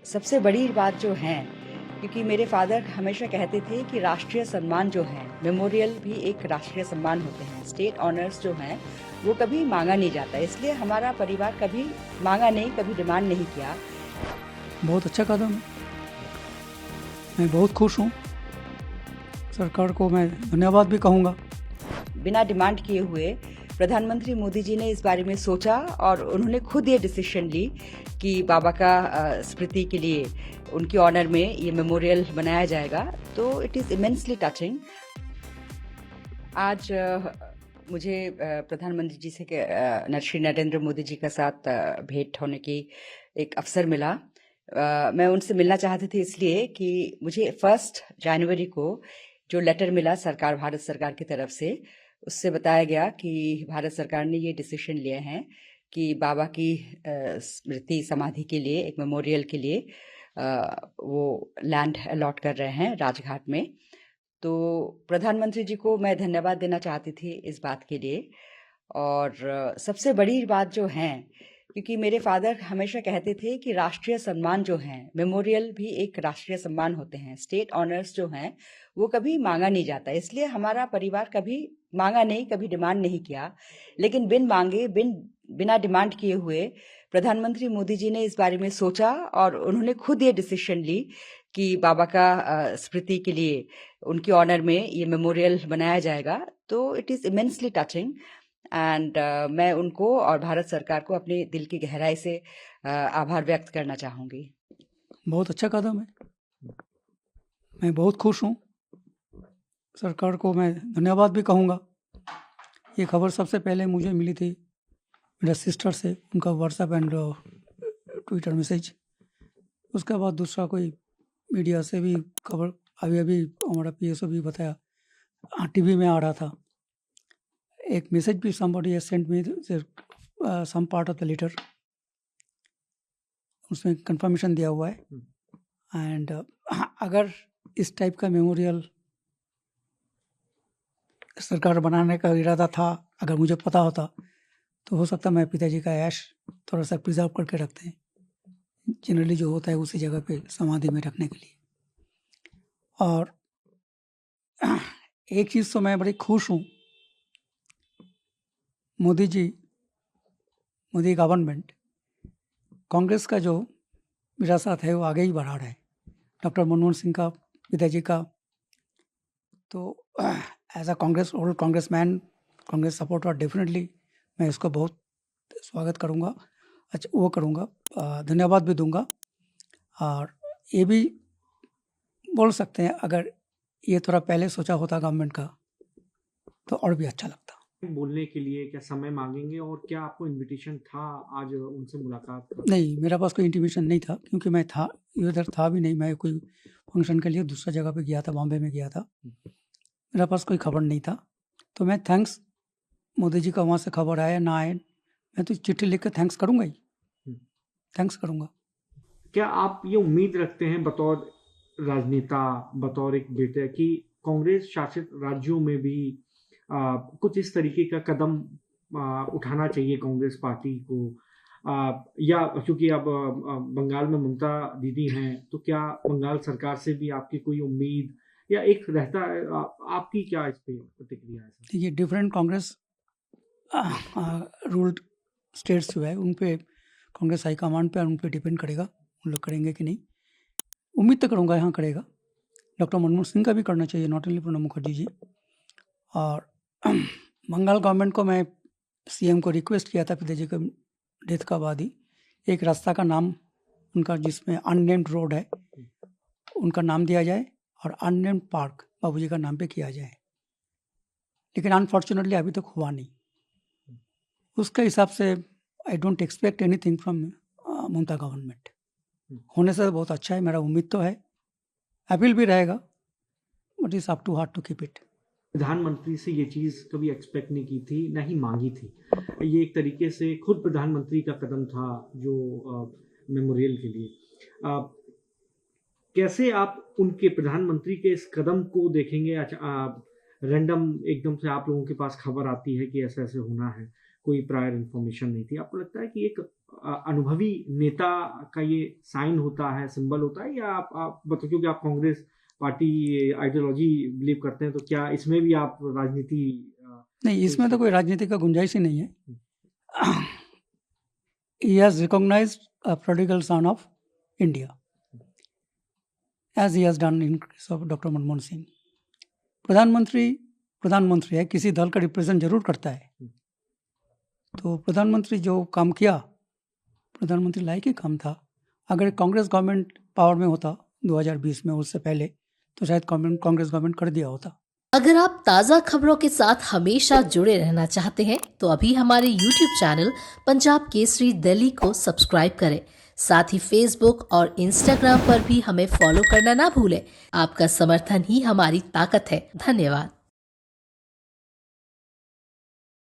सबसे बड़ी बात जो है, क्योंकि मेरे फादर हमेशा कहते थे कि राष्ट्रीय सम्मान जो है, मेमोरियल भी एक राष्ट्रीय सम्मान होते हैं। स्टेट ऑनर्स जो हैं, वो कभी मांगा नहीं जाता, इसलिए हमारा परिवार कभी मांगा नहीं, कभी डिमांड नहीं किया। बहुत अच्छा कदम है। मैं बहुत खुश हूँ। सरकार को मैं धन्यवाद भी कहूँगा। बिना डिमांड किए हुए प्रधानमंत्री मोदी जी ने इस बारे में सोचा और उन्होंने खुद ये डिसीजन ली कि बाबा का स्मृति के लिए उनके ऑनर में ये मेमोरियल बनाया जाएगा। तो इट इज़ इमेंसली टचिंग। आज मुझे प्रधानमंत्री जी से श्री नरेंद्र मोदी जी के साथ भेंट होने की एक अवसर मिला। मैं उनसे मिलना चाहती थी इसलिए कि मुझे 1 जनवरी को जो लेटर मिला भारत सरकार की तरफ से, उससे बताया गया कि भारत सरकार ने ये डिसीजन लिए हैं कि बाबा की स्मृति समाधि के लिए, एक मेमोरियल के लिए वो लैंड अलॉट कर रहे हैं राजघाट में। तो प्रधानमंत्री जी को मैं धन्यवाद देना चाहती थी इस बात के लिए। और सबसे बड़ी बात जो है, क्योंकि मेरे फादर हमेशा कहते थे कि राष्ट्रीय सम्मान जो हैं, मेमोरियल भी एक राष्ट्रीय सम्मान होते हैं। स्टेट ऑनर्स जो हैं, वो कभी मांगा नहीं जाता, इसलिए हमारा परिवार कभी मांगा नहीं, कभी डिमांड नहीं किया। लेकिन बिना डिमांड किए हुए प्रधानमंत्री मोदी जी ने इस बारे में सोचा और उन्होंने खुद ये डिसीजन ली कि बाबा का स्मृति के लिए उनके ऑनर में ये मेमोरियल बनाया जाएगा। तो it is immensely touching and मैं उनको और भारत सरकार को अपने दिल की गहराई से आभार व्यक्त करना चाहूँगी। बहुत अच्छा कदम है। मैं बहुत खुश हूँ। सरकार को मैं धन्यवाद भी कहूँगा। ये खबर सबसे पहले मुझे मिली थी मेरा सिस्टर से, उनका व्हाट्सएप एंड ट्विटर मैसेज। उसके बाद दूसरा कोई मीडिया से भी खबर, अभी हमारा पीएसओ भी बताया, टीवी में आ रहा था। एक मैसेज भी somebody has sent me some part of the letter, उसमें कंफर्मेशन दिया हुआ है। एंड अगर इस टाइप का मेमोरियल सरकार बनाने का इरादा था, अगर मुझे पता होता तो हो सकता मैं पिताजी का ऐश थोड़ा सा प्रिजर्व करके रखते हैं, जनरली जो होता है उसी जगह पे समाधि में रखने के लिए। और एक चीज़ तो मैं बड़ी खुश हूँ, मोदी गवर्नमेंट कांग्रेस का जो विरासत है वो आगे ही बढ़ा रहा है। डॉक्टर मनमोहन सिंह का, पिताजी का, तो as a old Congressman, Congress supporter, definitely मैं इसको बहुत स्वागत करूँगा, अच्छा वो करूँगा, धन्यवाद भी दूंगा। और ये भी बोल सकते हैं अगर ये थोड़ा पहले सोचा होता गवर्नमेंट का तो और भी अच्छा लगता। बोलने के लिए क्या समय मांगेंगे और क्या आपको इनविटेशन था आज उनसे मुलाकात का? नहीं, मेरा पास कोई इंटीमेशन नहीं था, क्योंकि मैं था इधर था भी नहीं। मैं कोई फंक्शन के लिए दूसरा जगह पे गया था, बॉम्बे में गया था। मेरा पास कोई खबर नहीं था। तो मैं थैंक्स, मोदी जी का वहाँ से खबर आया ना आए, मैं तो चिट्ठी लिख के थैंक्स करूँगा ही, थैंक्स करूँगा। क्या आप ये उम्मीद रखते हैं बतौर राजनेता, बतौर एक बेटे, कि कांग्रेस शासित राज्यों में भी कुछ इस तरीके का कदम उठाना चाहिए कांग्रेस पार्टी को, या क्योंकि अब बंगाल में ममता दीदी हैं, तो क्या बंगाल सरकार से भी आपकी कोई उम्मीद या एक रहता है, आपकी क्या इस पे प्रतिक्रिया है? ये डिफरेंट कांग्रेस रूल्ड स्टेट्स जो है उन पे, कांग्रेस हाईकमांड पे, उन पे डिपेंड करेगा उन लोग करेंगे कि नहीं। उम्मीद तो करूँगा यहाँ करेगा। डॉक्टर मनमोहन सिंह का भी करना चाहिए, नॉट ओनली प्रणब मुखर्जी जी। और बंगाल गवर्नमेंट को मैं सीएम को रिक्वेस्ट किया था पिताजी के डेथ का बाद ही, एक रास्ता का नाम उनका जिसमें अननेम्ड रोड है उनका नाम दिया जाए और अननेम्ड पार्क बाबूजी का नाम पे किया जाए। लेकिन अनफॉर्चुनेटली अभी तक हुआ नहीं। उसके हिसाब से I don't expect anything from Mamata government. होने से बहुत अच्छा है, मेरा उम्मीद तो है, अपील भी रहेगा, but it's up to heart to keep it. प्रधानमंत्री से ये चीज़ कभी एक्सपेक्ट नहीं की थी, ना ही मांगी थी। ये एक तरीके से खुद प्रधानमंत्री का कदम था जो मेमोरियल के लिए। कैसे आप उनके प्रधानमंत्री के इस कदम को देखेंगे? रैंडम एकदम से आप लोगों के पास खबर आती है कि ऐसा ऐसे होना है, कोई प्रायर इन्फॉर्मेशन नहीं थी, आपको लगता है कि एक अनुभवी नेता का ये साइन होता है, सिंबल होता है, या आप बताओ, क्योंकि आप कांग्रेस पार्टी आइडियोलॉजी बिलीव करते हैं, तो क्या इसमें भी आप राजनीति नहीं, इसमें तो कोई राजनीति का गुंजाइश ही नहीं है। He has recognized a prodigal son of India, as he has done in case of Dr. Manmohan Singh. प्रधानमंत्री है, किसी दल का रिप्रेजेंट जरूर करता है, तो प्रधानमंत्री जो काम किया, प्रधानमंत्री लायक ही काम था। अगर कांग्रेस गवर्नमेंट पावर में होता 2020 में, उससे पहले, तो शायद कांग्रेस गवर्नमेंट कर दिया होता। अगर आप ताज़ा खबरों के साथ हमेशा जुड़े रहना चाहते हैं तो अभी हमारे YouTube चैनल पंजाब केसरी दिल्ली को सब्सक्राइब करें। साथ ही Facebook और Instagram पर भी हमें फॉलो करना ना भूलें। आपका समर्थन ही हमारी ताकत है। धन्यवाद।